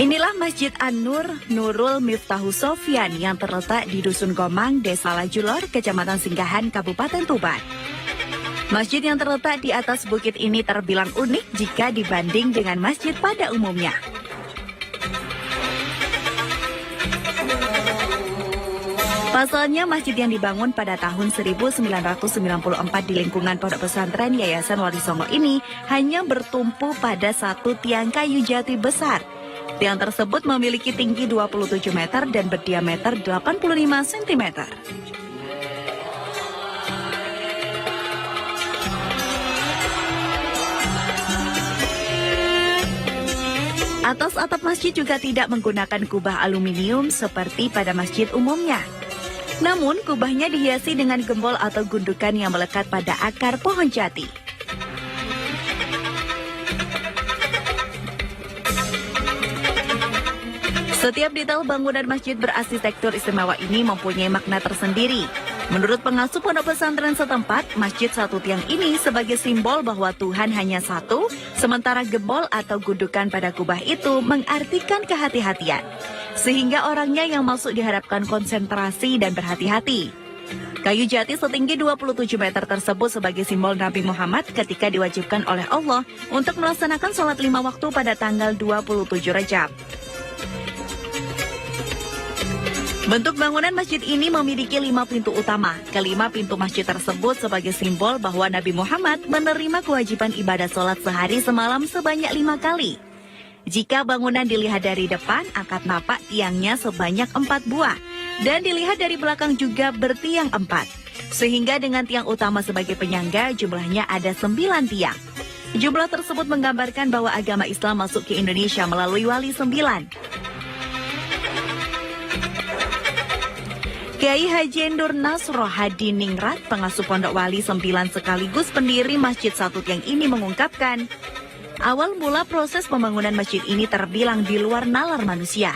Inilah Masjid An-Nur Nurul Miftahus Sofyan yang terletak di Dusun Gomang, Desa Lajulor, Kecamatan Singgahan, Kabupaten Tuban. Masjid yang terletak di atas bukit ini terbilang unik jika dibanding dengan masjid pada umumnya. Pasalnya, masjid yang dibangun pada tahun 1994 di lingkungan Pondok Pesantren Yayasan Wali Songo ini hanya bertumpu pada satu tiang kayu jati besar. Tiang tersebut memiliki tinggi 27 meter dan berdiameter 85 cm. Atas atap masjid juga tidak menggunakan kubah aluminium seperti pada masjid umumnya. Namun, kubahnya dihiasi dengan gembol atau gundukan yang melekat pada akar pohon jati. Setiap detail bangunan masjid berarsitektur istimewa ini mempunyai makna tersendiri. Menurut pengasuh pondok pesantren setempat, masjid satu tiang ini sebagai simbol bahwa Tuhan hanya satu, sementara gembol atau gundukan pada kubah itu mengartikan kehati-hatian. Sehingga orangnya yang masuk diharapkan konsentrasi dan berhati-hati. Kayu jati setinggi 27 meter tersebut sebagai simbol Nabi Muhammad ketika diwajibkan oleh Allah untuk melaksanakan sholat 5 waktu pada tanggal 27 Rajab. Bentuk bangunan masjid ini memiliki 5 pintu utama. Kelima pintu masjid tersebut sebagai simbol bahwa Nabi Muhammad menerima kewajiban ibadah sholat sehari semalam sebanyak 5 kali. Jika bangunan dilihat dari depan, akan nampak tiangnya sebanyak 4 buah. Dan dilihat dari belakang juga bertiang 4. Sehingga dengan tiang utama sebagai penyangga, jumlahnya ada 9 tiang. Jumlah tersebut menggambarkan bahwa agama Islam masuk ke Indonesia melalui Wali 9. Kiai Haji Nur Nasro Hadi Ningrat, pengasuh Pondok Wali 9 sekaligus pendiri Masjid Satu Tiang ini mengungkapkan, awal mula proses pembangunan masjid ini terbilang di luar nalar manusia.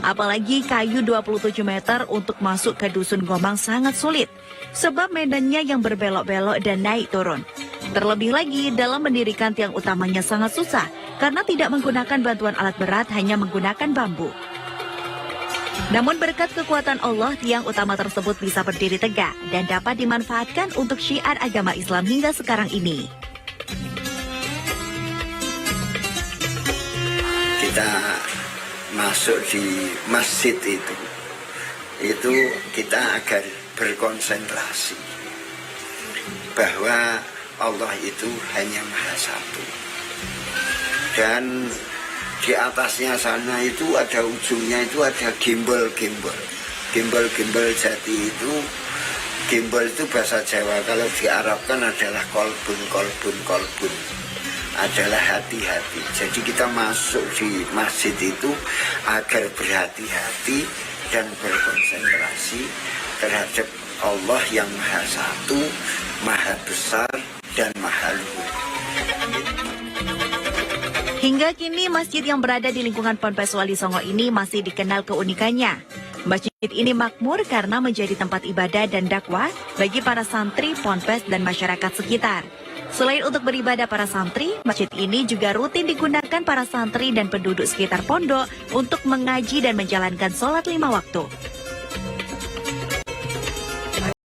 Apalagi kayu 27 meter untuk masuk ke Dusun Gomang sangat sulit, sebab medannya yang berbelok-belok dan naik turun. Terlebih lagi, dalam mendirikan tiang utamanya sangat susah, karena tidak menggunakan bantuan alat berat, hanya menggunakan bambu. Namun berkat kekuatan Allah, tiang utama tersebut bisa berdiri tegak dan dapat dimanfaatkan untuk syiar agama Islam hingga sekarang ini. Kita masuk di masjid itu kita agar berkonsentrasi bahwa Allah itu hanya Maha Satu. Dan di atasnya sana itu ada ujungnya itu ada gimbal-gimbal. Gimbal-gimbal jati itu, gimbal itu bahasa Jawa, kalau diarabkan adalah kolbun. Adalah hati-hati. Jadi kita masuk di masjid itu agar berhati-hati dan berkonsentrasi terhadap Allah yang Maha Satu, Maha Besar, dan Maha Luhur. Hingga kini masjid yang berada di lingkungan Ponpes Wali Songo ini masih dikenal keunikannya. Masjid ini makmur karena menjadi tempat ibadah dan dakwah bagi para santri, ponpes, dan masyarakat sekitar. Selain untuk beribadah para santri, masjid ini juga rutin digunakan para santri dan penduduk sekitar pondok untuk mengaji dan menjalankan sholat 5 waktu.